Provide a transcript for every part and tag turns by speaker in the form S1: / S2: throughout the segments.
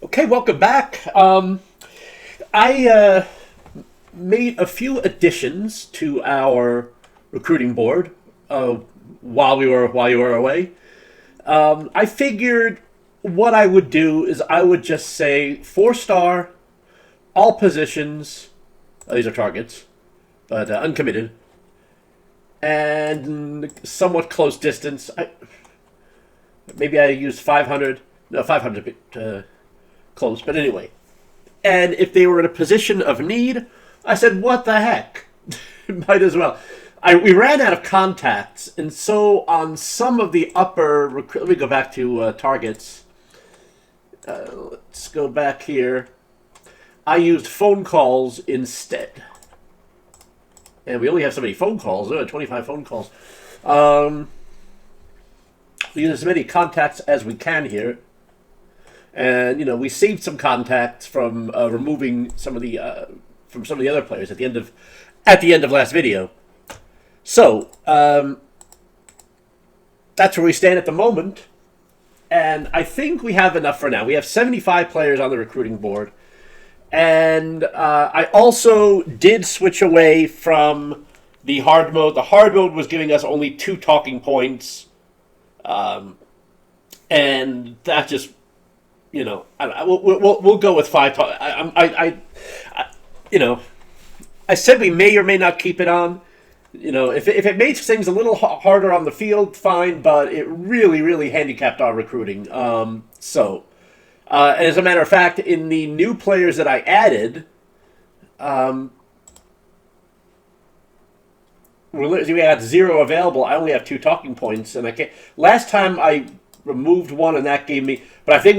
S1: Okay, welcome back. I made a few additions to our recruiting board while you were away. I figured what I would do is I would just say 4-star, all positions. These are targets, but uncommitted and somewhat close distance. Maybe I used 500. No, 500 close, but anyway. And if they were in a position of need, I said, what the heck? Might as well. We ran out of contacts, and so on some of the upper... Let me go back to targets. Let's go back here. I used phone calls instead. And we only have so many phone calls. 25 phone calls. We use as many contacts as we can here. And we saved some contacts from removing some of the other players at the end of last video. So that's where we stand at the moment, and I think we have enough for now. We have 75 players on the recruiting board, and I also did switch away from the hard mode. The hard mode was giving us only 2 talking points, and that just. We'll go with 5. I said we may or may not keep it on. If it makes things a little harder on the field, fine. But it really, really handicapped our recruiting. And as a matter of fact, in the new players that I added, we had 0 available. I only have 2 talking points, and I can't. Last time I removed 1, and that gave me. But I think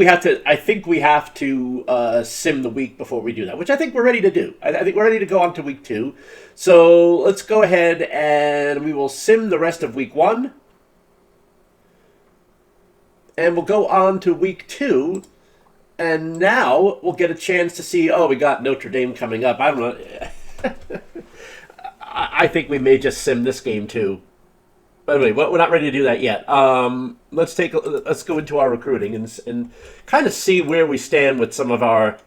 S1: we have to sim the week before we do that, which I think we're ready to do. I think we're ready to go on to week 2. So let's go ahead and we will sim the rest of week 1, and we'll go on to week 2. And now we'll get a chance to see. Oh, we got Notre Dame coming up. I don't know. I think we may just sim this game too. But anyway, we're not ready to do that yet. Let's go into our recruiting and kind of see where we stand with some of our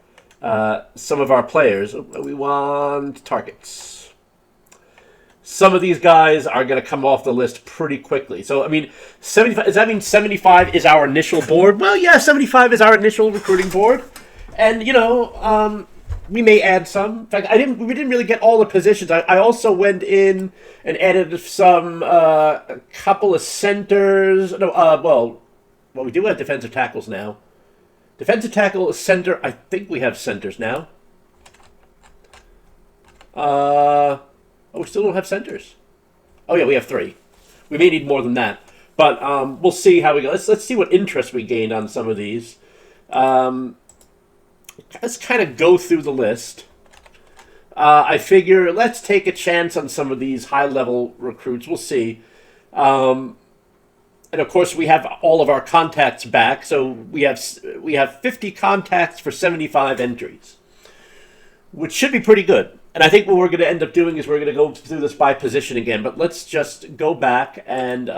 S1: players. We want targets. Some of these guys are going to come off the list pretty quickly. So 75. Does that mean 75 is our initial board? Well, yeah, 75 is our initial recruiting board, and we may add some. In fact, we didn't really get all the positions. I also went in and added some a couple of centers. No, we do have defensive tackles now. Defensive tackle, center. I think we have centers now. We still don't have centers. Oh yeah, we have 3. We may need more than that, but we'll see how we go. Let's see what interest we gained on some of these. Let's kind of go through the list. I figure let's take a chance on some of these high-level recruits. We'll see. And of course, we have all of our contacts back, so we have 50 contacts for 75 entries, which should be pretty good. And I think what we're going to end up doing is we're going to go through this by position again. But let's just go back and...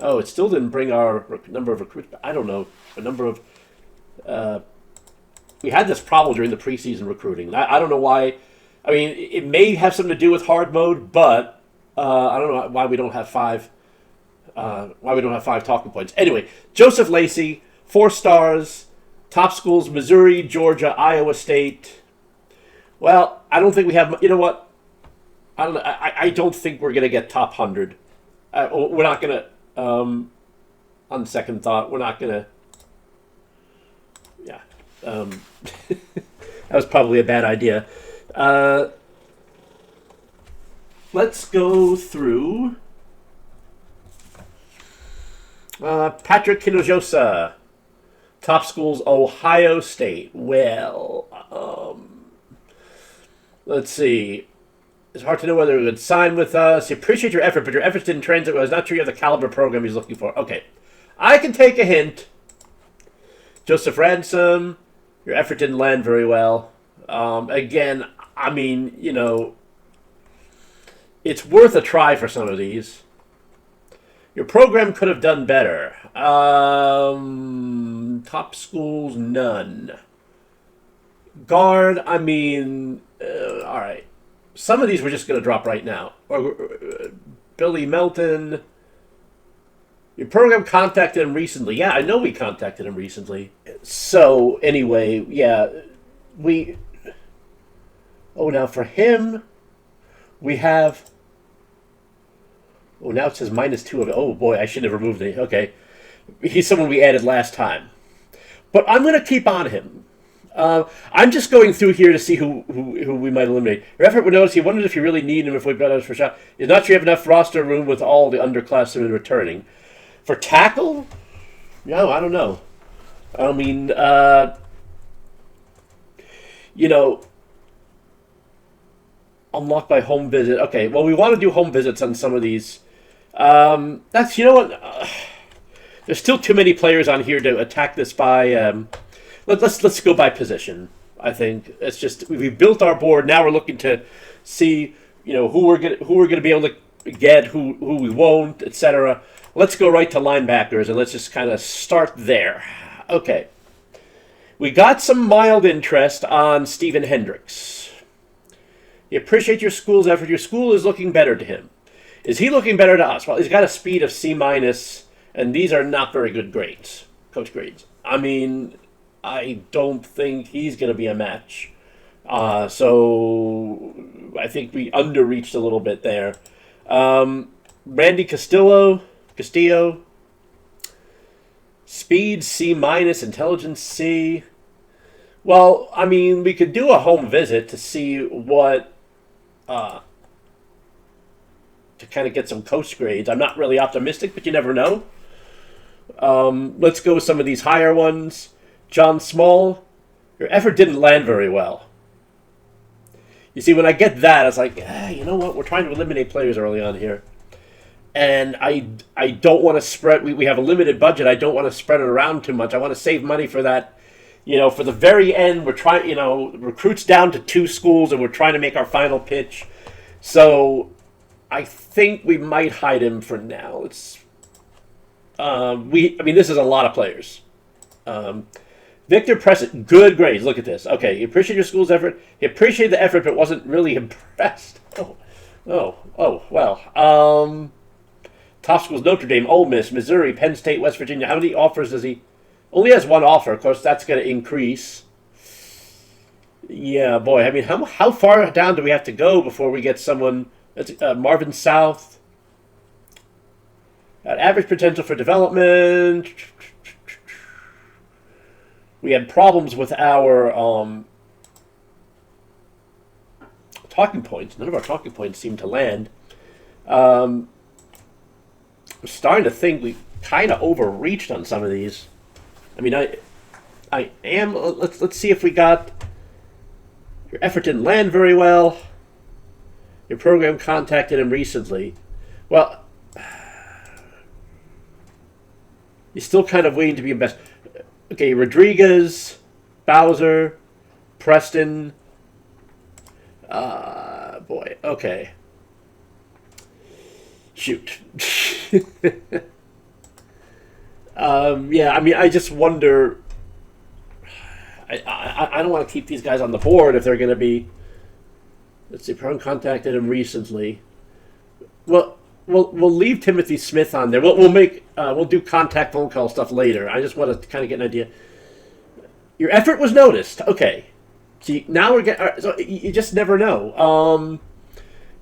S1: it still didn't bring our number of recruits. I don't know. The number of... we had this problem during the preseason recruiting. I don't know why. I mean, it may have something to do with hard mode, but I don't know why we don't have 5... why we don't have 5 talking points. Anyway, Joseph Lacey, 4 stars, top schools, Missouri, Georgia, Iowa State. Well, I don't think we have... You know what? I don't know. I don't think we're going to get top 100. We're not going to... on second thought, we're not gonna. Yeah, that was probably a bad idea. Let's go through. Patrick Kinojosa, top schools, Ohio State. Well, let's see. It's hard to know whether he would sign with us. He appreciate your effort, but your efforts didn't translate well. He's not sure you have the caliber program he's looking for. Okay. I can take a hint. Joseph Ransom, your effort didn't land very well. Again, it's worth a try for some of these. Your program could have done better. Top schools, none. Guard, I mean, all right. Some of these we're just going to drop right now. Billy Melton. Your program contacted him recently. Yeah, I know we contacted him recently. So, anyway, yeah, we... Oh, now for him, we have... Oh, now it says -2 of... Oh, boy, I should have removed it. Okay. He's someone we added last time. But I'm going to keep on him. I'm just going through here to see who we might eliminate. Your effort would notice he wondered if you really need him if we've got us for a shot. He's not sure you have enough roster room with all the underclassmen returning. For tackle? No, I don't know. I mean, unlocked by home visit. Okay, well, we want to do home visits on some of these. That's, you know what? There's still too many players on here to attack this by... Let's go by position. I think it's just we built our board. Now we're looking to see who we're gonna be able to get, who we won't, etc. Let's go right to linebackers and let's just kind of start there. Okay, we got some mild interest on Stephen Hendricks. You appreciate your school's effort. Your school is looking better to him. Is he looking better to us? Well, he's got a speed of C-, and these are not very good grades, coach grades. I mean, I don't think he's going to be a match. So I think we underreached a little bit there. Randy Castillo, speed C-, intelligence C. Well, I mean, we could do a home visit to see what, to kind of get some coach grades. I'm not really optimistic, but you never know. Let's go with some of these higher ones. John Small, your effort didn't land very well. You see, when I get that, it's like, you know what? We're trying to eliminate players early on here. And I don't want to spread... We have a limited budget. I don't want to spread it around too much. I want to save money for that. For the very end, we're trying... recruits down to 2 schools, and we're trying to make our final pitch. So I think we might hide him for now. It's... this is a lot of players. Victor Pressett, good grades. Look at this. Okay, he appreciated your school's effort. He appreciated the effort, but wasn't really impressed. Well. Top schools, Notre Dame, Ole Miss, Missouri, Penn State, West Virginia. How many offers does he... Only has 1 offer. Of course, that's going to increase. Yeah, boy. I mean, how far down do we have to go before we get someone... Marvin South. At average potential for development... We had problems with our talking points. None of our talking points seemed to land. I'm starting to think we kind of overreached on some of these. I mean, I am. Let's see if we got. Your effort didn't land very well. Your program contacted him recently. Well, you're still kind of waiting to be best. Okay, Rodriguez, Bowser, Preston. Boy, okay. Shoot. Yeah, I mean, I just wonder. I don't want to keep these guys on the board if they're going to be. Let's see, Brown contacted him recently. Well, we'll leave Timothy Smith on there. We'll do contact phone call stuff later. I just want to kind of get an idea. Your effort was noticed. Okay. See, now we're getting... So you just never know.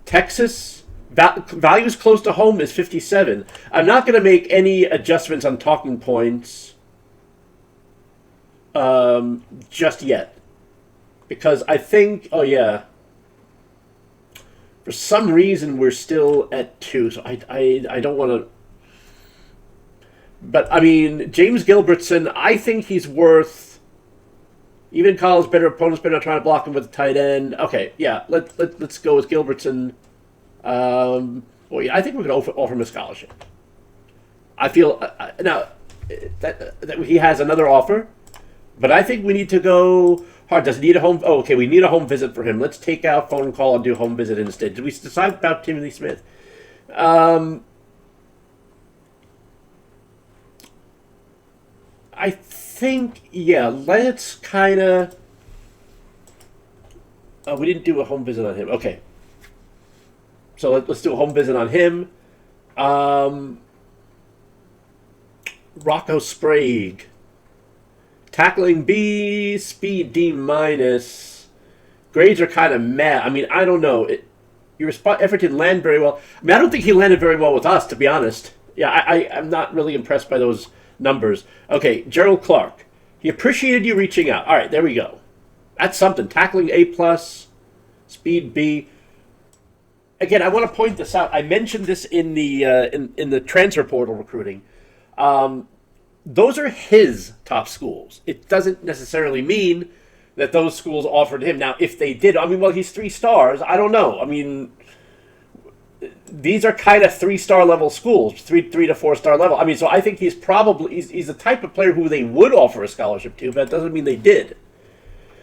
S1: Texas, values close to home is 57. I'm not going to make any adjustments on talking points just yet. Because I think... Oh, yeah. For some reason, we're still at 2, so I don't want to... But, I mean, James Gilbertson, I think he's worth... Even in college, better opponents, better not trying to block him with a tight end. Okay, yeah, let's go with Gilbertson. Well, yeah, I think we're going to offer him a scholarship. I feel... now, that he has another offer, but I think we need to go... Hard. Does he need a home... Oh, okay, we need a home visit for him. Let's take out phone call and do home visit instead. Did we decide about Timothy Smith? I think, yeah, let's kind of... we didn't do a home visit on him. Okay. So let's do a home visit on him. Rocco Sprague. Tackling B, speed D minus. Grades are kind of meh. I mean, I don't know. Your effort didn't land very well. I mean, I don't think he landed very well with us, to be honest. Yeah, I'm not really impressed by those numbers. Okay, Gerald Clark. He appreciated you reaching out. All right, there we go. That's something. Tackling A+, speed B. Again, I want to point this out. I mentioned this in the in the transfer portal recruiting. Those are his top schools. It doesn't necessarily mean that those schools offered him. Now, if they did, I mean, well, he's 3 stars. I don't know. I mean, these are kind of 3-star level schools, 3 to 4-star level. I mean, so I think he's probably he's the type of player who they would offer a scholarship to, but that doesn't mean they did.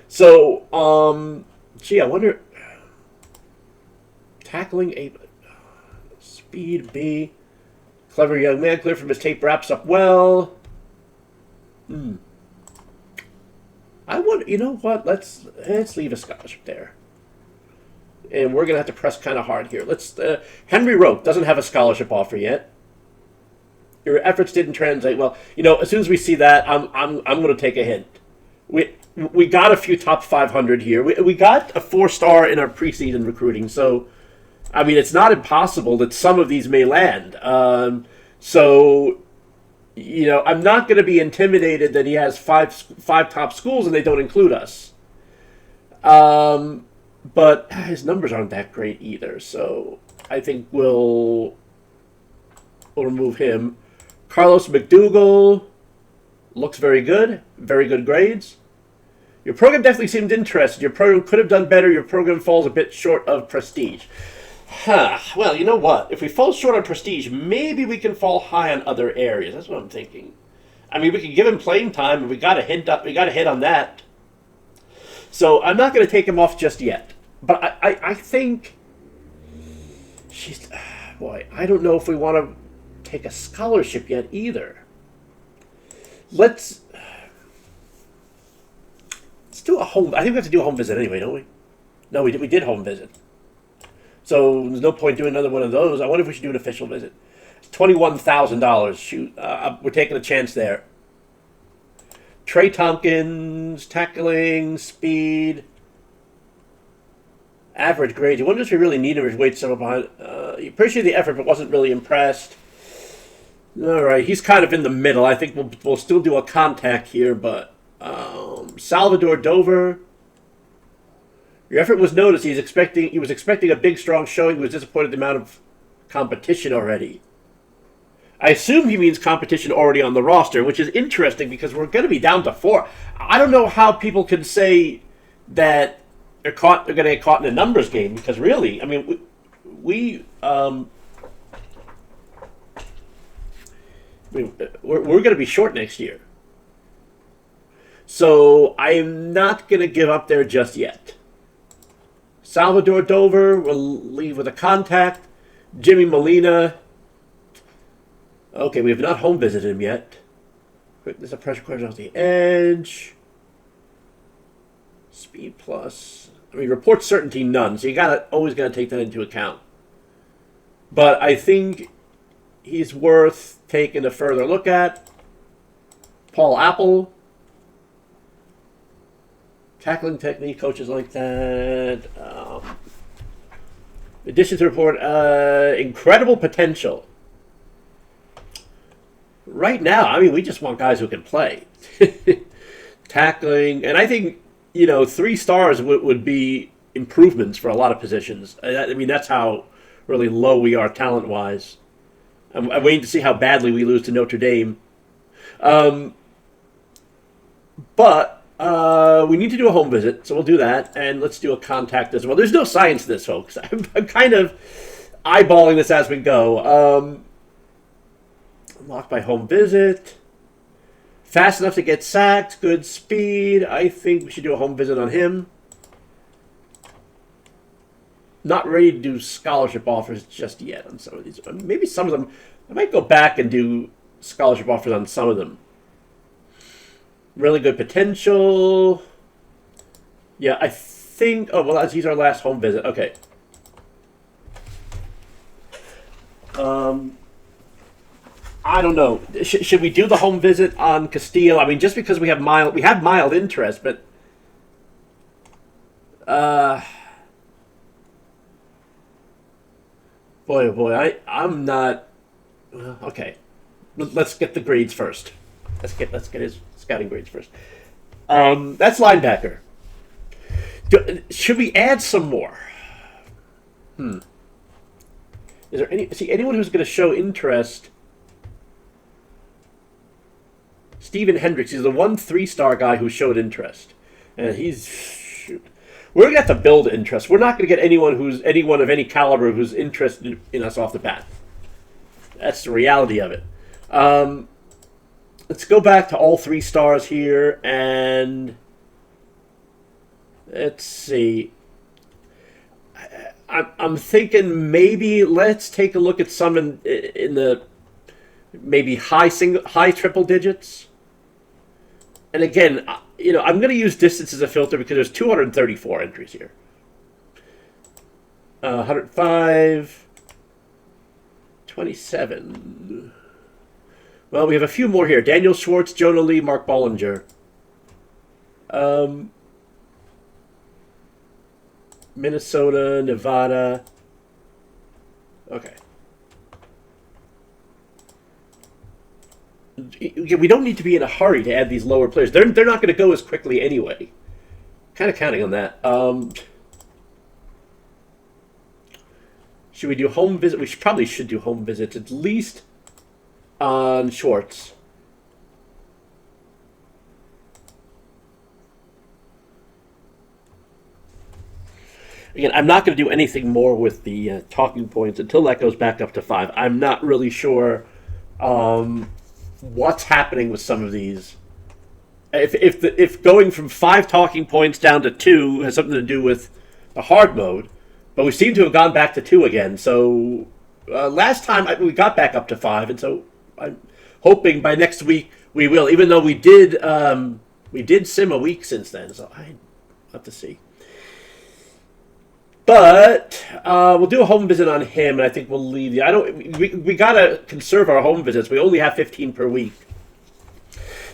S1: So, gee, I wonder. Tackling A, speed B, clever young man, clear from his tape, wraps up well. I would, you know what? Let's leave a scholarship there, and we're gonna have to press kind of hard here. Let's. Henry Roque doesn't have a scholarship offer yet. Your efforts didn't translate well. You know, as soon as we see that, I'm gonna take a hint. We got a few top 500 here. We got a 4-star in our preseason recruiting, so. I mean, it's not impossible that some of these may land. So, you know, I'm not going to be intimidated that he has five top schools and they don't include us. But his numbers aren't that great either. So I think we'll remove him. Carlos McDougall looks very good. Very good grades. Your program definitely seemed interested. Your program could have done better. Your program falls a bit short of prestige. Well, you know what? If we fall short on prestige, maybe we can fall high on other areas. That's what I'm thinking. I mean, we can give him playing time, and we got a hit on that. So I'm not going to take him off just yet. But I think boy, I don't know if we want to take a scholarship yet either. Let's do a home. I think we have to do a home visit anyway, don't we? No, we did home visit. So there's no point doing another one of those. I wonder if we should do an official visit. $21,000. Shoot, we're taking a chance there. Trey Tompkins, tackling, speed, average grades. I wonder if we really need him. His weight somewhere behind. He appreciated the effort, but wasn't really impressed. All right, he's kind of in the middle. I think we'll still do a contact here, but Salvador Dover. Your effort was noticed. He was expecting a big, strong showing. He was disappointed the amount of competition already. I assume he means competition already on the roster, which is interesting because we're going to be down to 4. I don't know how people can say that they're going to get caught in a numbers game because really, I mean, we're going to be short next year. So I'm not going to give up there just yet. Salvador Dover, we'll leave with a contact. Jimmy Molina. Okay, we have not home visited him yet. Quickness of pressure course off the edge. Speed plus. I mean, report certainty none, so always gotta take that into account. But I think he's worth taking a further look at. Paul Apple. Tackling technique, coaches like that. Addition to report, incredible potential. Right now, I mean, we just want guys who can play. Tackling, and I think, 3 stars would be improvements for a lot of positions. I mean, that's how really low we are talent-wise. I'm waiting to see how badly we lose to Notre Dame. But we need to do a home visit, so we'll do that, and let's do a contact as well. There's no science to this, folks. I'm kind of eyeballing this as we go. Unlocked by home visit. Fast enough to get sacked. Good speed. I think we should do a home visit on him. Not ready to do scholarship offers just yet on some of these. Maybe some of them. I might go back and do scholarship offers on some of them. Really good potential. Yeah, I think... Oh, well, he's our last home visit. Okay. I don't know. Should we do the home visit on Castillo? I mean, just because we have mild interest, but boy, oh boy, I'm not. Okay, let's get the grades first. Let's get his scouting grades first. That's linebacker. Should we add some more? Is there anyone who's going to show interest? Steven Hendricks, he's the one 3-star guy who showed interest, and we're gonna have to build interest. We're not gonna get anyone of any caliber who's interested in us off the bat. That's the reality of it. Let's go back to all 3 stars here, and let's see. I'm thinking maybe let's take a look at some in the maybe high triple digits. And again, I'm going to use distance as a filter because there's 234 entries here. 105, 27. Well, we have a few more here. Daniel Schwartz, Jonah Lee, Mark Bollinger. Minnesota, Nevada. Okay. We don't need to be in a hurry to add these lower players. They're not going to go as quickly anyway. Kind of counting on that. Should we do home visit? We probably should do home visits, at least on Schwartz. Again, I'm not going to do anything more with the talking points until that goes back up to 5. I'm not really sure what's happening with some of these. If going from 5 talking points down to 2 has something to do with the hard mode, but we seem to have gone back to 2 again. So last time we got back up to 5, and so I'm hoping by next week we will. Even though we did sim a week since then, so I have to see. But we'll do a home visit on him, and I think we'll leave we gotta conserve our home visits. We only have 15 per week.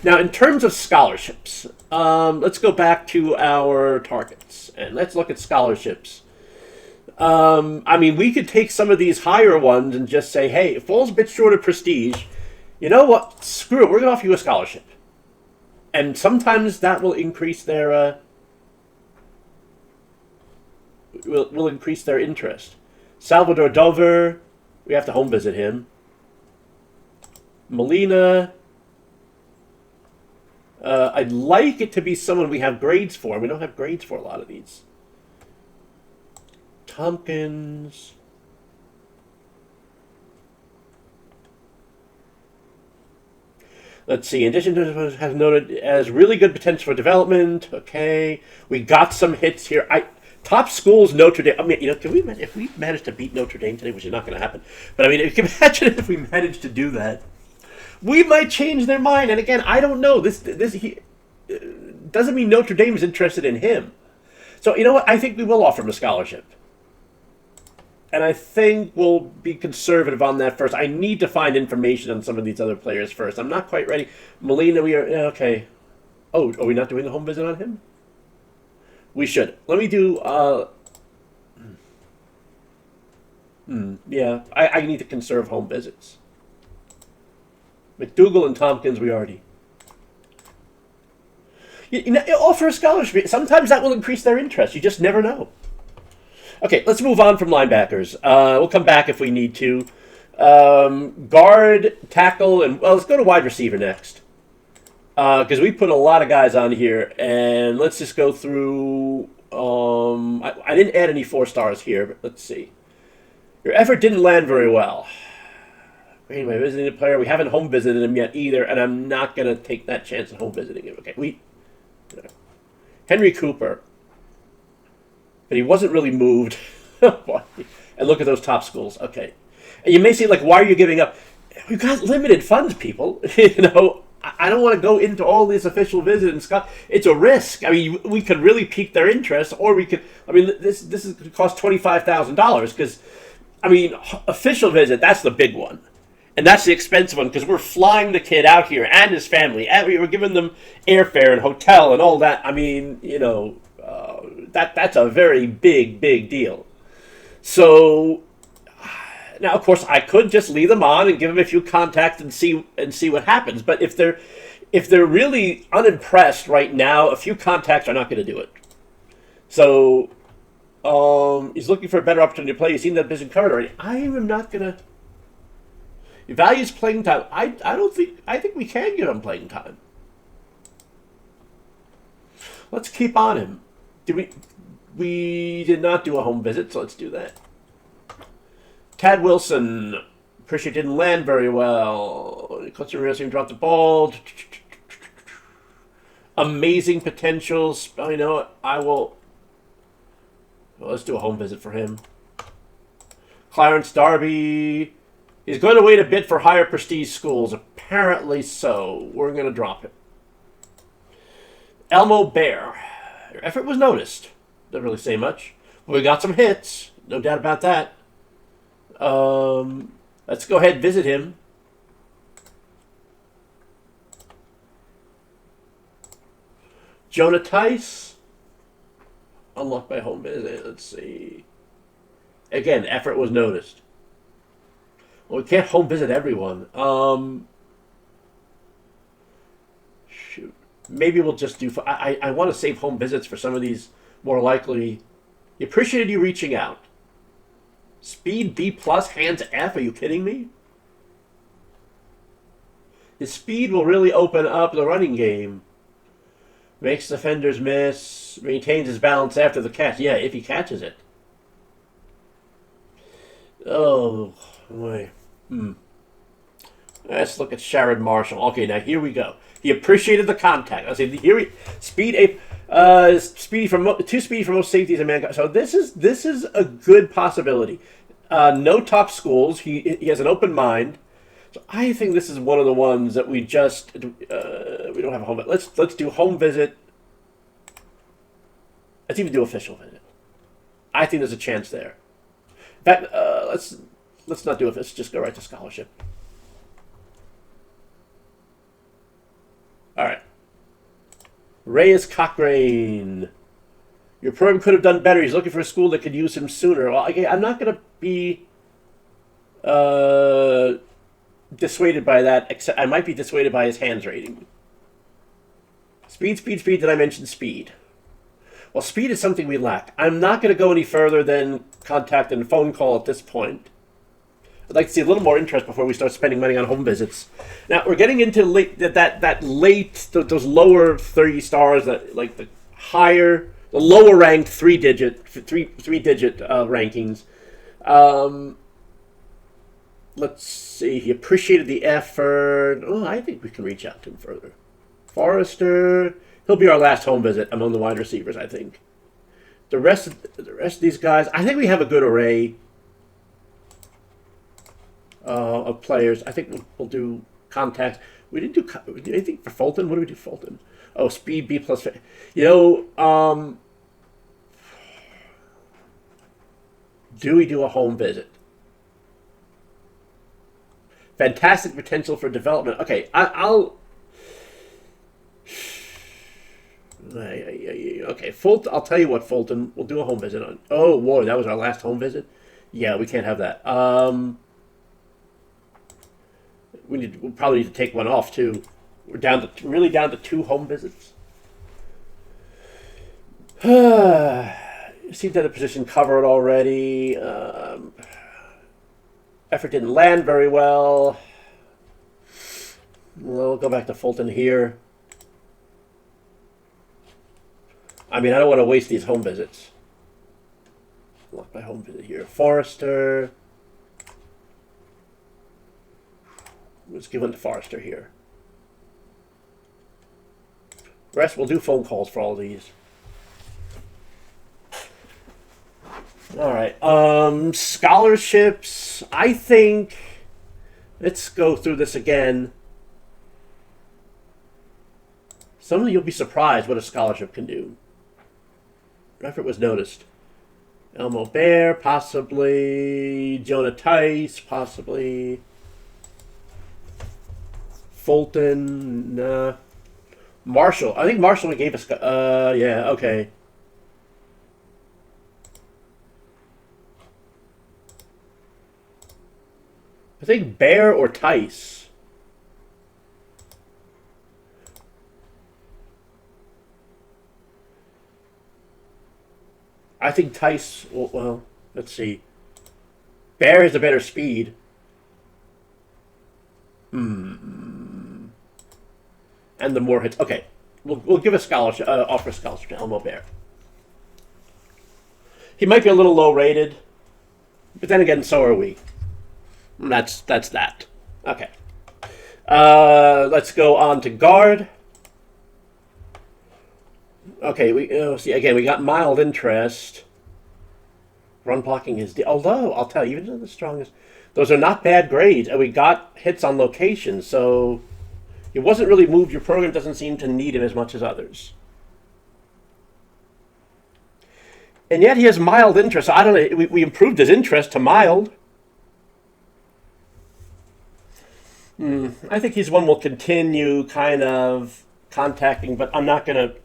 S1: Now, in terms of scholarships, let's go back to our targets and let's look at scholarships. I mean, we could take some of these higher ones and just say, hey, it falls a bit short of prestige. You know what? Screw it. We're gonna offer you a scholarship, and sometimes that will increase their. Will increase their interest. Salvador Dover, we have to home visit him. Molina, I'd like it to be someone we have grades for. We don't have grades for a lot of these. Tompkins. Let's see. In addition to what has noted as really good potential for development. Okay, we got some hits here. Top schools, Notre Dame. I mean, if we managed to beat Notre Dame today, which is not going to happen, but I mean, if you can imagine if we managed to do that, we might change their mind. And again, I don't know. This doesn't mean Notre Dame is interested in him. So you know what? I think we will offer him a scholarship, and I think we'll be conservative on that first. I need to find information on some of these other players first. I'm not quite ready. Molina, we are okay. Oh, are we not doing a home visit on him? We should. Let me do, yeah, I need to conserve home visits. McDougal and Tompkins, we already. Offer a scholarship. Sometimes that will increase their interest. You just never know. Okay, let's move on from linebackers. We'll come back if we need to. Guard, tackle, and, well, let's go to wide receiver next. Because we put a lot of guys on here, and let's just go through. I didn't add any 4 stars here, but let's see. Your effort didn't land very well. Anyway, visiting a player, we haven't home visited him yet either, and I'm not gonna take that chance of home visiting him. Okay, Henry Cooper, but he wasn't really moved. And look at those top schools. Okay, and you may say, like, why are you giving up? We've got limited funds, people. I don't want to go into all these official visits and Scott. It's a risk. I mean, we could really pique their interest, or we could. I mean, this is going to cost $25,000 because, I mean, official visit, that's the big one. And that's the expensive one because we're flying the kid out here and his family. And we're giving them airfare and hotel and all that. I mean, that's a very big, big deal. So now, of course, I could just leave them on and give them a few contacts and see what happens. But if they're really unimpressed right now, a few contacts are not going to do it. So he's looking for a better opportunity to play. He's seen that vision covered already. I am not going to. He values playing time. I think we can give him playing time. Let's keep on him. We did not do a home visit, so let's do that. Tad Wilson, appreciate didn't land very well. Clutcher Rails dropped the ball. Amazing potentials. You know what? I will. Well, let's do a home visit for him. Clarence Darby. He's going to wait a bit for higher prestige schools. Apparently so. We're going to drop him. Elmo Bear. Your effort was noticed. Doesn't really say much. But we got some hits. No doubt about that. Let's go ahead and visit him. Jonah Tice. Unlocked by home visit. Let's see. Again, effort was noticed. Well, we can't home visit everyone. Shoot. Maybe we'll just do... I want to save home visits for some of these more likely... He appreciated you reaching out. Speed B+, hands F. Are you kidding me? His speed will really open up the running game. Makes defenders miss. Maintains his balance after the catch. Yeah, if he catches it. Oh, boy. Let's look at Sharon Marshall. Okay, now here we go. He appreciated the contact. I say here speedy for too speedy for most safeties and man. So this is a good possibility. No top schools. He has an open mind. So I think this is one of the ones that we just we don't have a home visit. Let's do home visit. Let's even do official visit. I think there's a chance there. In fact, let's not do it. Let's just go right to scholarship. All right. Reyes Cochrane. Your program could have done better. He's looking for a school that could use him sooner. Well, okay, I'm not going to be dissuaded by that. Except I might be dissuaded by his hands rating. Speed. Did I mention speed? Well, speed is something we lack. I'm not going to go any further than contact and phone call at this point. I'd like to see a little more interest before we start spending money on home visits. Now we're getting into those lower 30 stars, that like the lower ranked three digit rankings. Let's see. He appreciated the effort. Oh, I think we can reach out to him further. Forrester. He'll be our last home visit among the wide receivers, I think. The rest of these guys, I think we have a good array of players. I think we'll do contacts. We didn't do anything for Fulton. What do we do for Fulton? Oh, speed B+. Do we do a home visit? Fantastic potential for development. Okay, I'll. Okay, Fulton. I'll tell you what, Fulton. We'll do a home visit on. Oh, boy, that was our last home visit. Yeah, we can't have that. We'll probably need to take one off too. We're down to 2 home visits. Seems that the position covered already. Effort didn't land very well. We'll go back to Fulton here. I mean, I don't want to waste these home visits. Look, my home visit here. Forrester. Let's give one to Forrester here. The rest, we'll do phone calls for all these. All right. Scholarships. I think. Let's go through this again. Some of you'll be surprised what a scholarship can do. Effort was noticed. Elmo Bear, possibly. Jonah Tice, possibly. Fulton, nah. Marshall. I think Marshall gave us. Yeah, okay. I think Bear or Tice. I think Tice. Well, let's see. Bear has a better speed. And the more hits. Okay, we'll give a scholarship. Offer a scholarship to Elmo Bear. He might be a little low rated, but then again, so are we. That's that. Okay. Let's go on to guard. Okay, we see again. We got mild interest. Run blocking is although I'll tell you, even though the strongest, those are not bad grades, and we got hits on location. So it wasn't really moved. Your program doesn't seem to need him as much as others. And yet he has mild interest. I don't know. We improved his interest to mild. I think he's one we'll continue kind of contacting, but I'm not going to.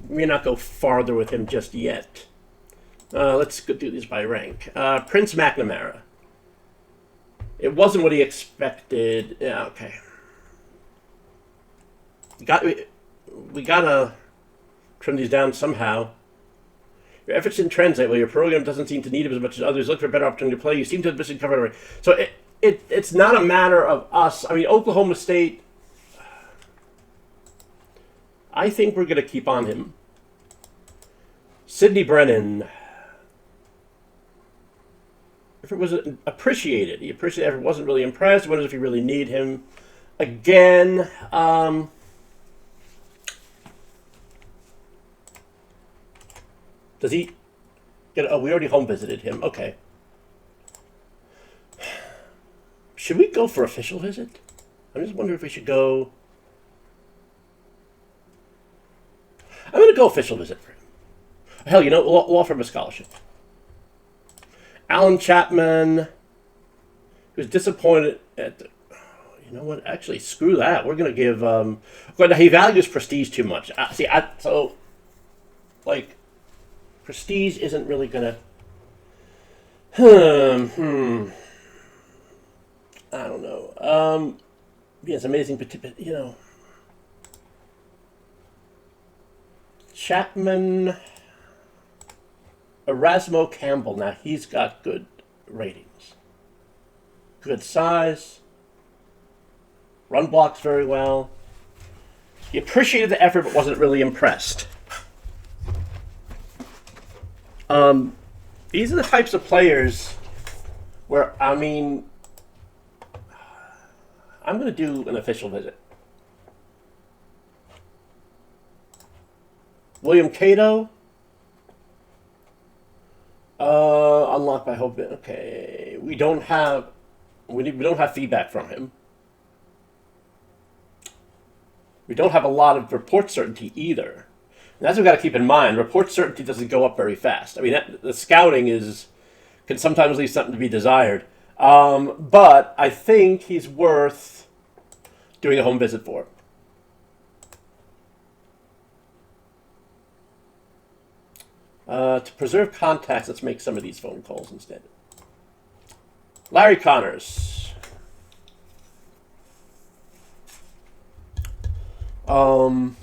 S1: We're not go farther with him just yet. Let's go do these by rank. Prince McNamara. It wasn't what he expected. Yeah, okay. We gotta trim these down somehow. Your efforts didn't translate well. Your program doesn't seem to need him as much as others. Look for a better opportunity to play. You seem to have missing cover already. So it's not a matter of us. I mean, Oklahoma State, I think we're going to keep on him. Sidney Brennan. If it was appreciated, he appreciated it, wasn't really impressed. Wonders if you really need him. Again, does he get? Oh, we already home visited him. Okay. Should we go for official visit? I'm just wondering if we should go. I'm going to go official visit for him. Hell, you know, we'll offer him a scholarship. Alan Chapman, who's disappointed at the, you know what? Actually, screw that. We're going to give. But he values prestige too much. So, like, prestige isn't really going to. I don't know. He has amazing, you know. Chapman, Erasmo Campbell. Now he's got good ratings, good size, run blocks very well. He appreciated the effort, but wasn't really impressed. These are the types of players where, I mean, I'm going to do an official visit. William Cato. Unlocked by Hope. Okay, we don't have feedback from him. We don't have a lot of report certainty either. And that's what we've got to keep in mind. Report certainty doesn't go up very fast. I mean, the scouting can sometimes leave something to be desired. But I think he's worth doing a home visit for. To preserve contacts, let's make some of these phone calls instead. Larry Connors. Run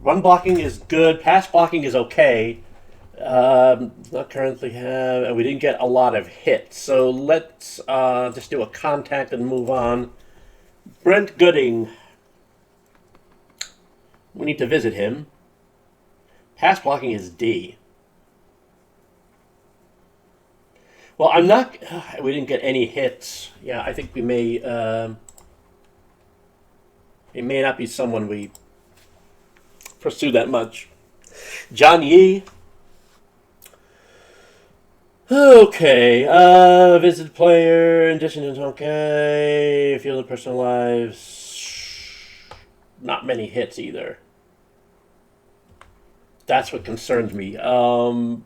S1: blocking is good. Pass blocking is okay. Not currently have, and we didn't get a lot of hits. So let's just do a contact and move on. Brent Gooding. We need to visit him. Pass blocking is D. Well, I'm not. We didn't get any hits. Yeah, I think we may. It may not be someone we pursue that much. John Yee. Okay, visit player, addition to okay, field of personal lives. Not many hits either. That's what concerns me. Dunaway?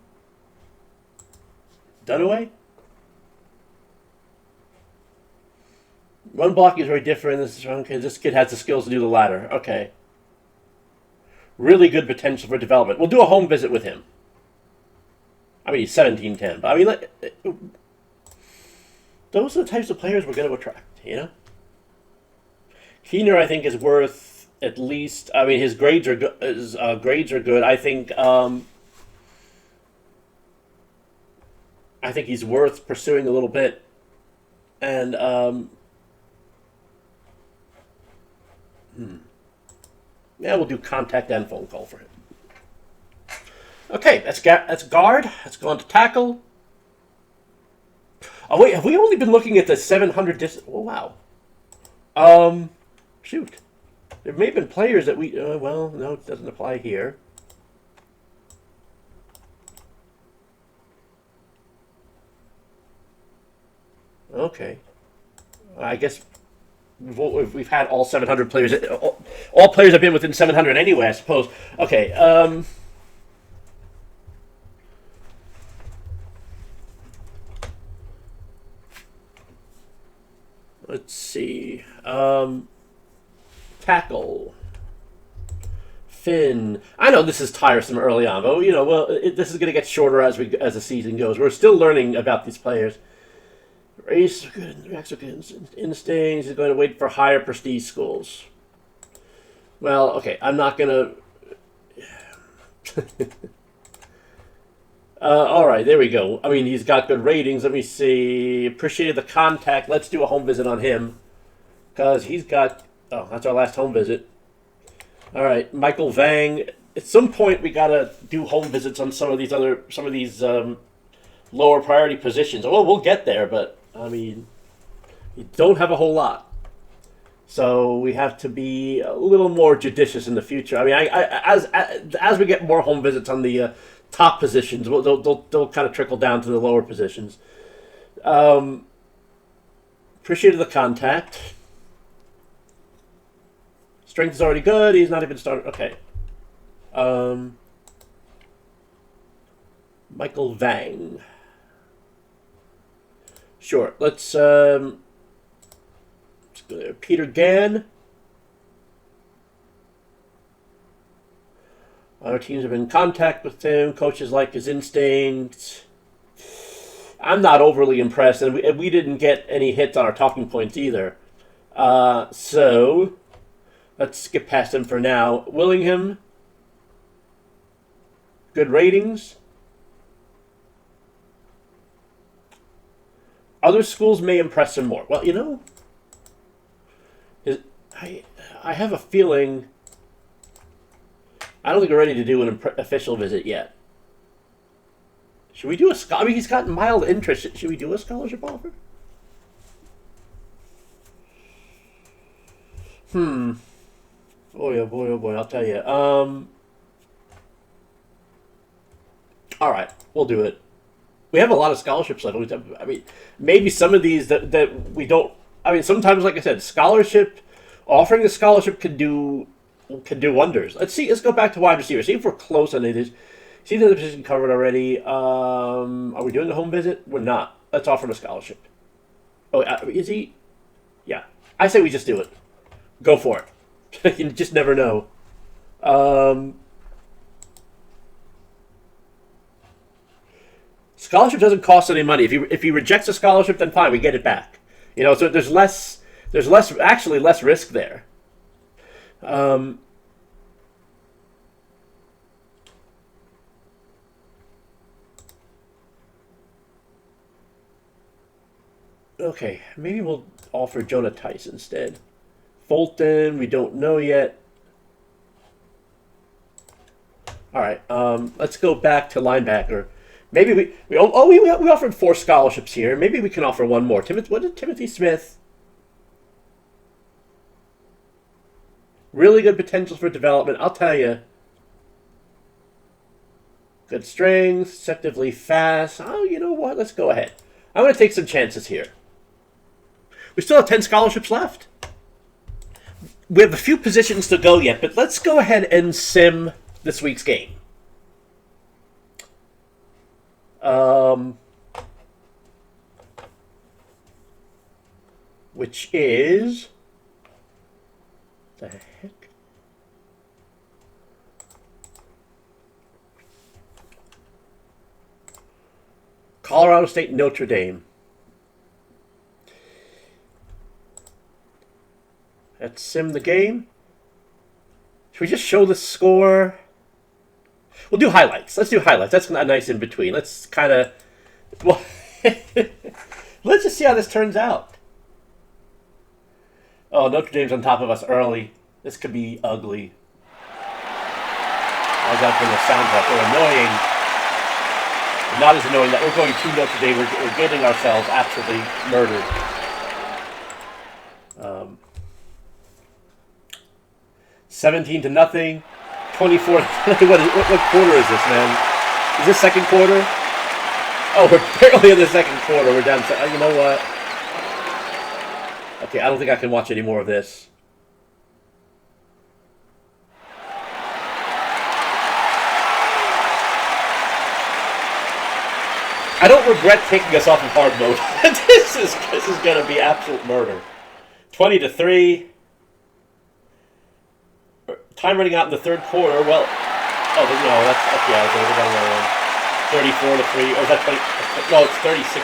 S1: One block is very different. This is okay. This kid has the skills to do the latter. Okay. Really good potential for development. We'll do a home visit with him. I mean, he's 17-10. But I mean, those are the types of players we're going to attract, you know? Keener, I think, is worth at least. I mean, his grades are good. His grades are good. I think he's worth pursuing a little bit, and yeah, we'll do contact and phone call for him. Okay, that's guard. Let's go on to tackle. Oh wait, have we only been looking at the 700 distance? Oh wow. Shoot. There may have been players that we. Well, no, it doesn't apply here. Okay. I guess we've had all 700 players. All players have been within 700 anyway, I suppose. Okay. Let's see. Tackle. Finn. I know this is tiresome early on, but this is going to get shorter as the season goes. We're still learning about these players. Race, good, instincts. He's going to wait for higher prestige schools. Well, okay, I'm not going to. All right, there we go. I mean, he's got good ratings. Let me see. Appreciated the contact. Let's do a home visit on him because he's got. Oh, that's our last home visit. All right, Michael Vang. At some point, we gotta do home visits on some of these lower priority positions. Well, we'll get there, but I mean, you don't have a whole lot, so we have to be a little more judicious in the future. I mean, as we get more home visits on the top positions, they'll kind of trickle down to the lower positions. Appreciated the contact. Strength is already good. He's not even started. Okay. Michael Vang. Sure. Let's go there. Peter Gann. Our teams have been in contact with him. Coaches like his instincts. I'm not overly impressed, and we didn't get any hits on our talking points either. So let's skip past him for now. Willingham. Good ratings. Other schools may impress him more. Well, I have a feeling. I don't think we're ready to do an official visit yet. Should we do a scholarship? I mean, he's got mild interest. Should we do a scholarship offer? Boy, oh boy, oh boy, I'll tell you. All right, we'll do it. We have a lot of scholarships left. I mean, maybe some of these that we don't. I mean, sometimes, like I said, offering a scholarship can do wonders. Let's see. Let's go back to wide receiver. See if we're close on it. See the position covered already. Are we doing a home visit? We're not. Let's offer him a scholarship. Oh, is he? Yeah. I say we just do it. Go for it. You just never know. Scholarship doesn't cost any money. If he rejects a scholarship, then fine, we get it back. So there's less risk there. Okay, maybe we'll offer Jonah Tice instead. Fulton, we don't know yet. All right, let's go back to linebacker. Maybe we offered 4 scholarships here. Maybe we can offer one more. Timothy Smith? Really good potential for development. I'll tell you. Good strength, deceptively fast. Oh, you know what? Let's go ahead. I'm going to take some chances here. We still have 10 scholarships left. We have a few positions to go yet, but let's go ahead and sim this week's game. Which is... the heck? Colorado State, Notre Dame. Let's sim the game. Should we just show the score? We'll do highlights. Let's do highlights. That's a nice in between. Let's kind of... well, let's just see how this turns out. Oh, Notre Dame's on top of us early. This could be ugly. I got to turn the sounds up. They're annoying. Not as annoying that we're going to Notre Dame. We're getting ourselves absolutely murdered. 17-0. 24. What quarter is this, man? Is this second quarter? Oh, we're barely in the second quarter. We're down. You know what? Okay, I don't think I can watch any more of this. I don't regret taking us off of hard mode. This is going to be absolute murder. 20-3. Time running out in the third quarter. Well, oh no, that's okay. We got another one. 34-3. Or is that 20? No, it's 36.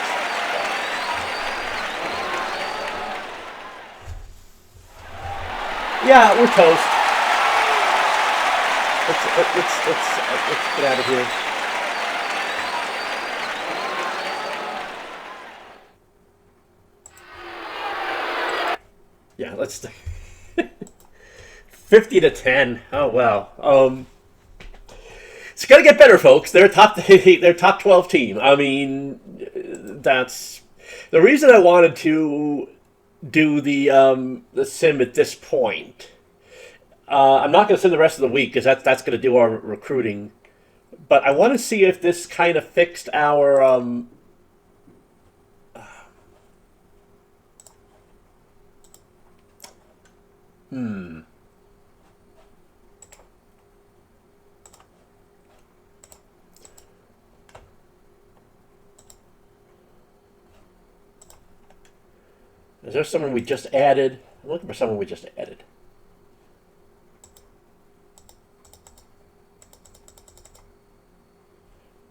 S1: Yeah, we're toast. Let's get out of here. Yeah, let's 50-10. Oh wow. It's gonna get better, folks. They're top 12 team. I mean, that's the reason I wanted to do the sim at this point. I'm not going to sim the rest of the week because that's going to do our recruiting. But I want to see if this kind of fixed our Is there someone we just added? I'm looking for someone we just added.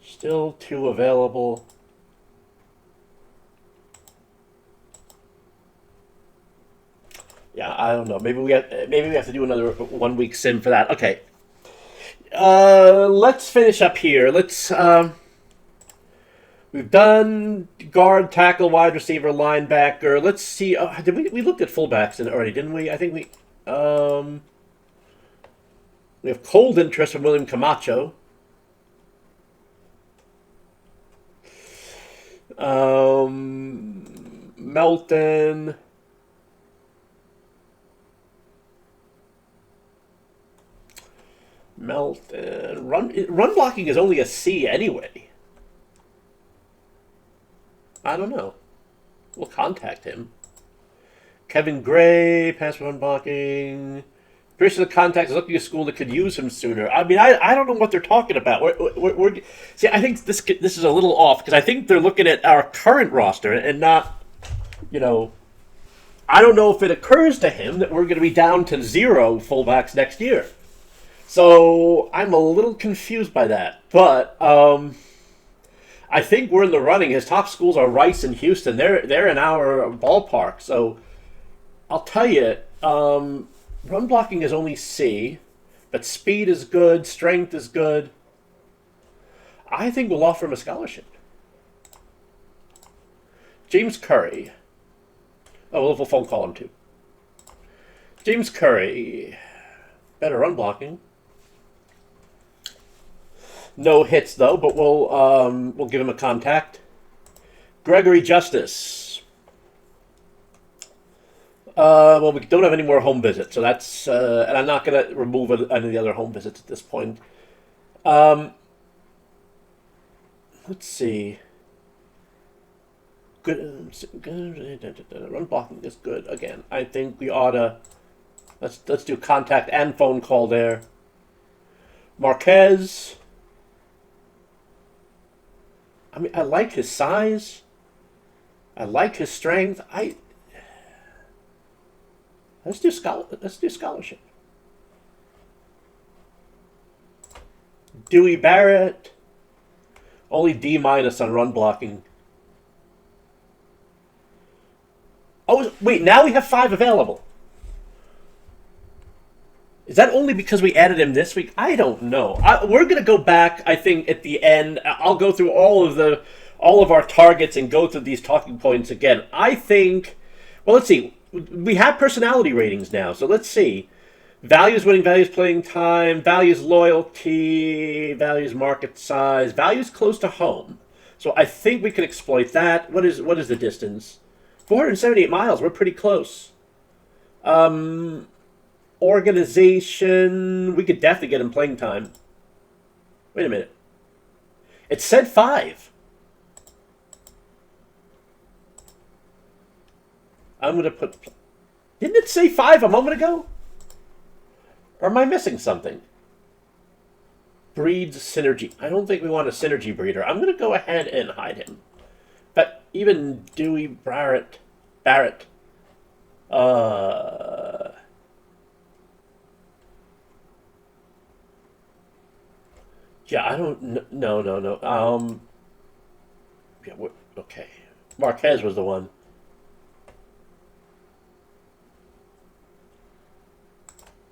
S1: Still 2 available. Yeah, I don't know. Maybe we have to do another 1 week sim for that. Okay. Let's finish up here. Let's we've done guard, tackle, wide receiver, linebacker. Let's see. Did we looked at fullbacks already, didn't we? I think we have cold interest from William Camacho. Melton. Run blocking is only a C anyway. I don't know. We'll contact him. Kevin Gray, pass run blocking. Person of contact is looking at a school that could use him sooner. I mean, I don't know what they're talking about. See, I think this is a little off because I think they're looking at our current roster and not, I don't know if it occurs to him that we're going to be down to 0 fullbacks next year. So I'm a little confused by that. But I think we're in the running. His top schools are Rice and Houston. They're in our ballpark. So I'll tell you, run blocking is only C, but speed is good, strength is good. I think we'll offer him a scholarship. James Curry. Oh, we'll phone call him too. James Curry. Better run blocking. No hits though, but we'll give him a contact. Gregory Justice. Well, we don't have any more home visits, so that's and I'm not going to remove any of the other home visits at this point. Let's see. good. Run blocking is good. Again, I think we ought to... Let's do contact and phone call there. Marquez. I mean, I like his size. I like his strength. Let's do scholarship. Dewey Barrett. Only D- on run blocking. Oh, wait, now we have 5 available. Is that only because we added him this week? I don't know. We're going to go back, I think, at the end. I'll go through all of our targets and go through these talking points again. I think, well, let's see. We have personality ratings now, so let's see. Values winning, values playing time, values loyalty, values market size, values close to home. So I think we can exploit that. What is the distance? 478 miles. We're pretty close. Organization. We could definitely get him playing time. Wait a minute. It said 5. I'm going to put... Didn't it say 5 a moment ago? Or am I missing something? Breeds synergy. I don't think we want a synergy breeder. I'm going to go ahead and hide him. But even Dewey Barrett. Yeah, I don't... No. Yeah, okay. Marquez was the one.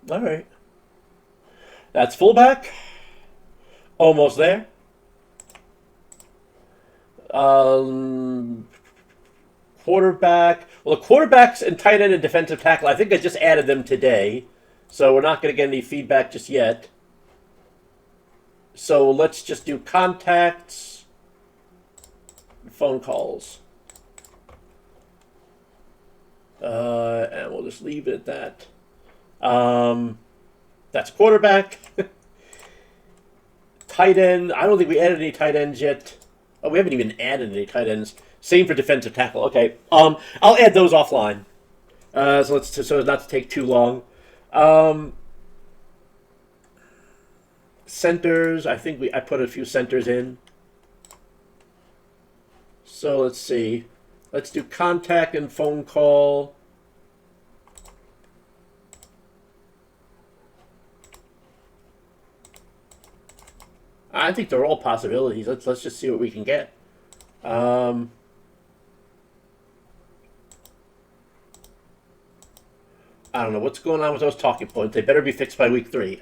S1: All right. That's fullback. Almost there. Quarterback. Well, the quarterbacks and tight end and defensive tackle, I think I just added them today. So we're not going to get any feedback just yet. So let's just do contacts, phone calls. And we'll just leave it at that. That's quarterback. Tight end. I don't think we added any tight ends yet. Oh, we haven't even added any tight ends. Same for defensive tackle. Okay. I'll add those offline. So as not to take too long. Centers. I think I put a few centers in. So let's see. Let's do contact and phone call. I think they're all possibilities. Let's just see what we can get. I don't know what's going on with those talking points. They better be fixed by week 3.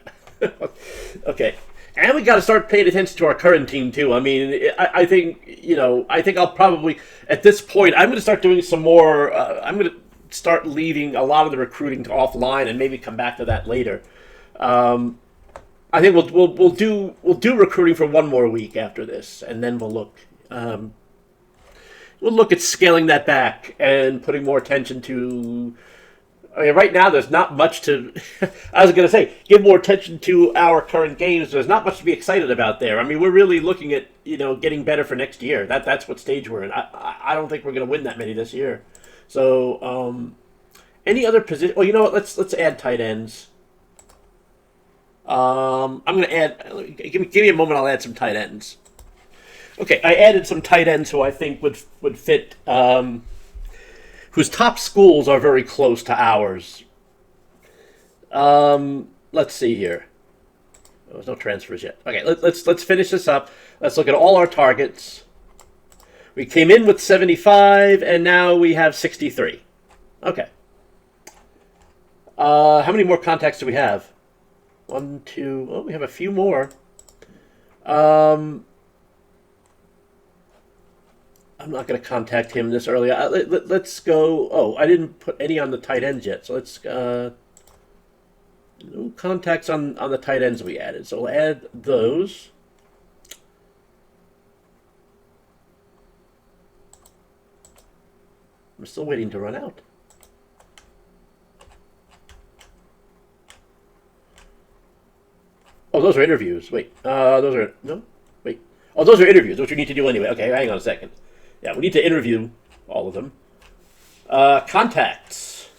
S1: Okay, and we got to start paying attention to our current team too. I mean, I think I'll probably at this point I'm going to start doing some more. I'm going to start leaving a lot of the recruiting to offline and maybe come back to that later. I think we'll do recruiting for one more week after this, and then we'll look at scaling that back and putting more attention to. I mean, right now there's not much to. I was going to say give more attention to our current games. There's not much to be excited about there. I mean, we're really looking at getting better for next year. That's what stage we're in. I don't think we're going to win that many this year. So any other position? Well, you know what? Let's add tight ends. I'm going to add. Give me a moment. I'll add some tight ends. Okay, I added some tight ends who I think would fit. Whose top schools are very close to ours. Let's see here. Oh, there's no transfers yet. Okay, let's finish this up. Let's look at all our targets. We came in with 75, and now we have 63. Okay. How many more contacts do we have? 1, 2. Oh, we have a few more. I'm not going to contact him this early. Let's go. Oh, I didn't put any on the tight ends yet. So let's no contacts on the tight ends we added. So we'll add those. I'm still waiting to run out. Oh, those are interviews. Wait. Those are no. Wait. Oh, those are interviews, which we need to do anyway. Okay, hang on a second. Yeah, we need to interview all of them. Contacts.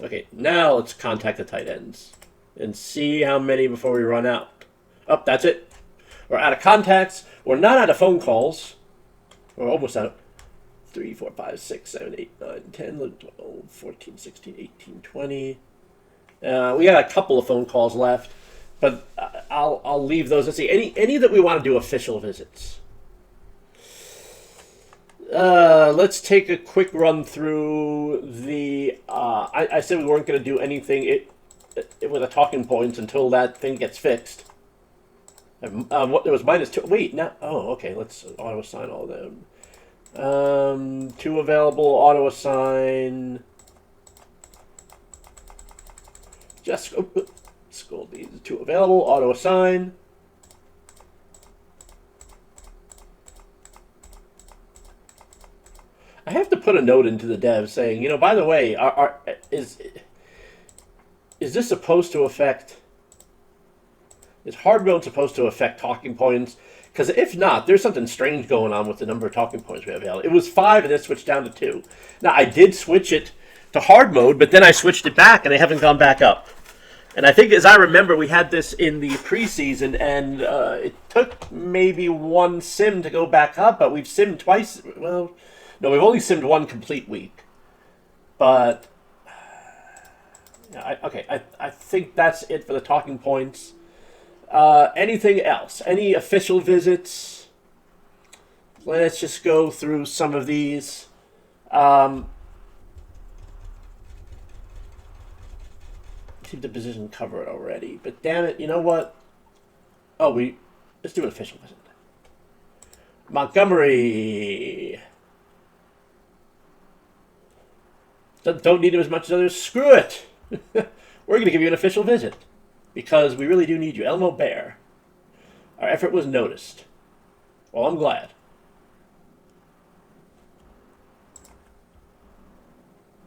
S1: Okay, now let's contact the tight ends and see how many before we run out. Oh, that's it. We're out of contacts. We're not out of phone calls. We're almost out. 3, 4, 5, 6, 7, 8, 9, 10, 11, 12, 14, 16, 18, 20. We got a couple of phone calls left, but I'll leave those. Let's see. Any that we want to do official visits. Let's take a quick run through the. I said we weren't going to do anything with the talking points until that thing gets fixed. What there was -2. Wait, now. Oh, okay. Let's auto assign all of them. 2 available, auto assign. Just scroll these. 2 available, auto assign. I have to put a note into the dev saying, you know, by the way, is this supposed to affect? Is hard mode supposed to affect talking points? Because if not, there's something strange going on with the number of talking points we have available. It was 5 and then switched down to 2. Now, I did switch it to hard mode, but then I switched it back and they haven't gone back up. And I think, as I remember, we had this in the preseason, and it took maybe 1 sim to go back up, but we've simmed twice. Well, no, we've only simmed 1 complete week. But, I think that's it for the talking points. Anything else? Any official visits? Let's just go through some of these. Keep the position covered already, but damn it, you know what? Oh, let's do an official visit. Montgomery. Don't need him as much as others. Screw it. We're going to give you an official visit. Because we really do need you. Elmo Bear. Our effort was noticed. Well, I'm glad.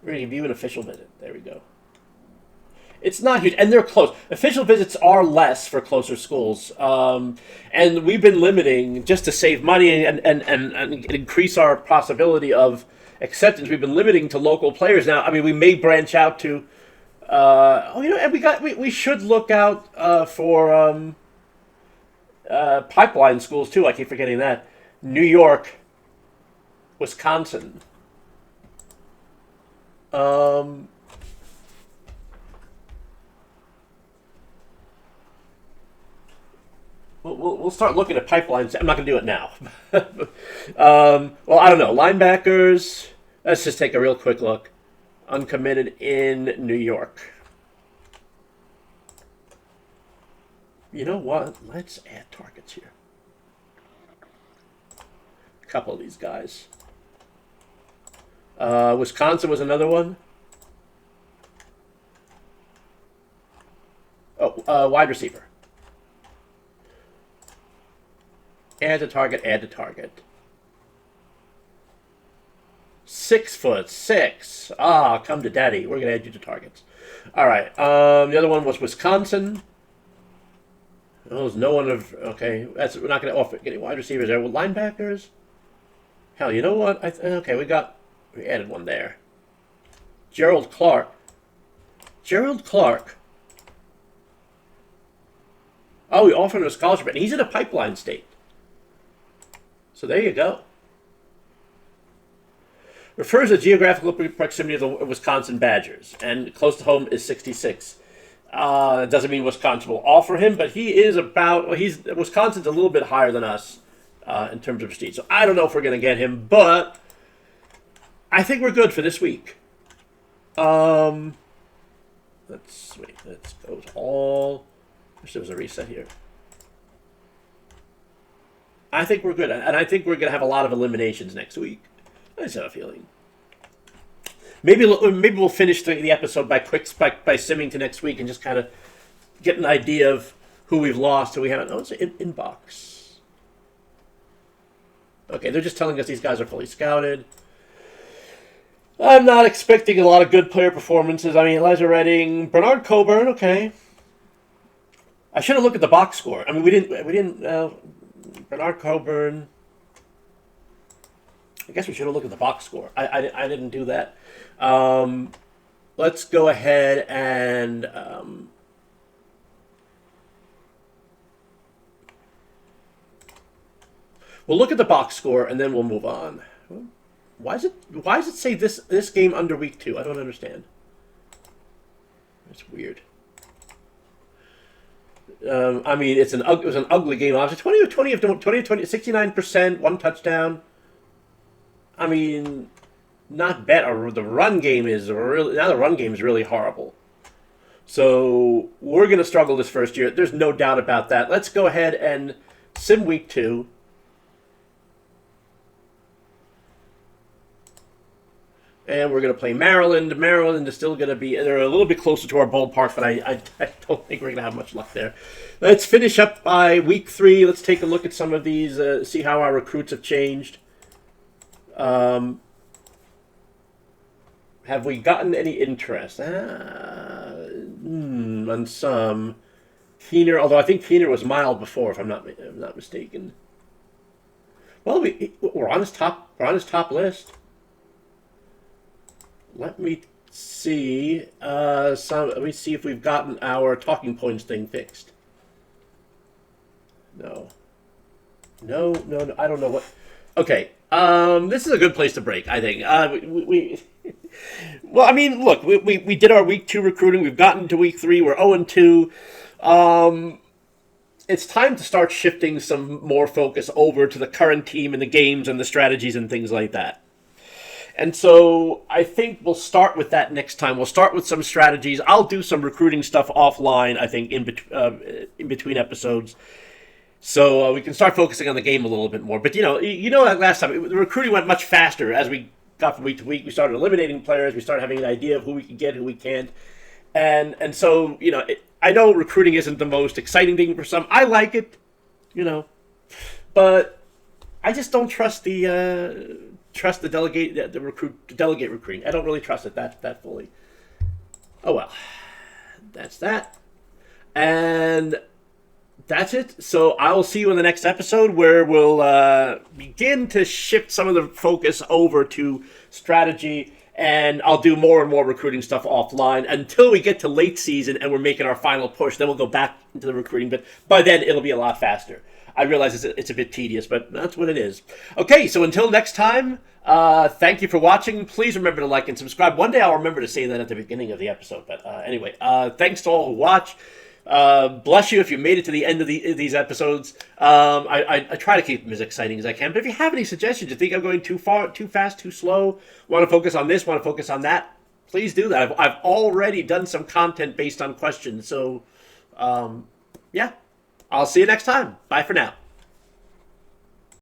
S1: We're going to give you an official visit. There we go. It's not huge. And they're close. Official visits are less for closer schools. And we've been limiting, just to save money and increase our possibility of acceptance, we've been limiting to local players now. I mean, we may branch out to... and we should look out for pipeline schools too. I keep forgetting that. New York, Wisconsin. We'll start looking at pipelines. I'm not going to do it now. Well, I don't know. Linebackers. Let's just take a real quick look. Uncommitted in New York. You know what? Let's add targets here. A couple of these guys. Wisconsin was another one. Oh, wide receiver. Add to target, add to target. 6'6". Ah, come to daddy. We're going to add you to targets. All right. The other one was Wisconsin. Oh, there's no one of... Okay. We're not going to offer any wide receivers there. Well, linebackers? Hell, you know what? Okay, we added one there. Gerald Clark. Gerald Clark. Oh, we offered him a scholarship, and he's in a pipeline state. So there you go. Refers to geographical proximity of the Wisconsin Badgers, and close to home is 66. It doesn't mean Wisconsin will offer him, but he is about... Well, Wisconsin's a little bit higher than us in terms of prestige. So I don't know if we're going to get him, but I think we're good for this week. Let's go to all... I wish there was a reset here. I think we're good, and I think we're going to have a lot of eliminations next week. I just have a feeling. Maybe we'll finish the episode by simming to next week and just kind of get an idea of who we've lost, who we haven't. Oh, it's an inbox. Okay, they're just telling us these guys are fully scouted. I'm not expecting a lot of good player performances. I mean, Elijah Redding, Bernard Coburn, okay. I should have looked at the box score. I mean, we didn't. Bernard Coburn. I guess we should have looked at the box score. I didn't do that. Let's go ahead and we'll look at the box score and then we'll move on. Why does it say this game under week 2? I don't understand. It's weird. I mean, it was an ugly game. Obviously, 20 of 20, 69%, 1 touchdown. I mean, not bad. The run game is really horrible. So we're going to struggle this first year. There's no doubt about that. Let's go ahead and sim week 2. And we're going to play Maryland. Maryland is still going to be... They're a little bit closer to our ballpark, but I don't think we're going to have much luck there. Let's finish up by week 3. Let's take a look at some of these, see how our recruits have changed. Have we gotten any interest? On some. Keener, although I think Keener was mild before, if I'm not mistaken. Well, we're on his top list. Let me see. Let me see if we've gotten our talking points thing fixed. No. I don't know what. Okay. This is a good place to break, I think. Well, I mean, look, we did our week 2 recruiting. We've gotten to week 3. We're 0-2. It's time to start shifting some more focus over to the current team and the games and the strategies and things like that. And so I think we'll start with that next time. We'll start with some strategies. I'll do some recruiting stuff offline, I think, in between episodes. So we can start focusing on the game a little bit more. But, like last time, the recruiting went much faster as we got from week to week. We started eliminating players. We started having an idea of who we could get, who we can't. And so, I know recruiting isn't the most exciting thing for some. I like it, but I just don't trust the delegate recruiting. I don't really trust it that fully. Oh well, that's that, and that's it. So I will see you in the next episode where we'll begin to shift some of the focus over to strategy, and I'll do more and more recruiting stuff offline until we get to late season and we're making our final push. Then we'll go back into the recruiting, but by then it'll be a lot faster. I realize it's a bit tedious, but that's what it is. Okay, so until next time, thank you for watching. Please remember to like and subscribe. One day I'll remember to say that at the beginning of the episode. But anyway, thanks to all who watch. Bless you if you made it to the end of these episodes. I try to keep them as exciting as I can. But if you have any suggestions, you think I'm going too far, too fast, too slow, want to focus on this, want to focus on that, please do that. I've already done some content based on questions. So, yeah. I'll see you next time. Bye for now.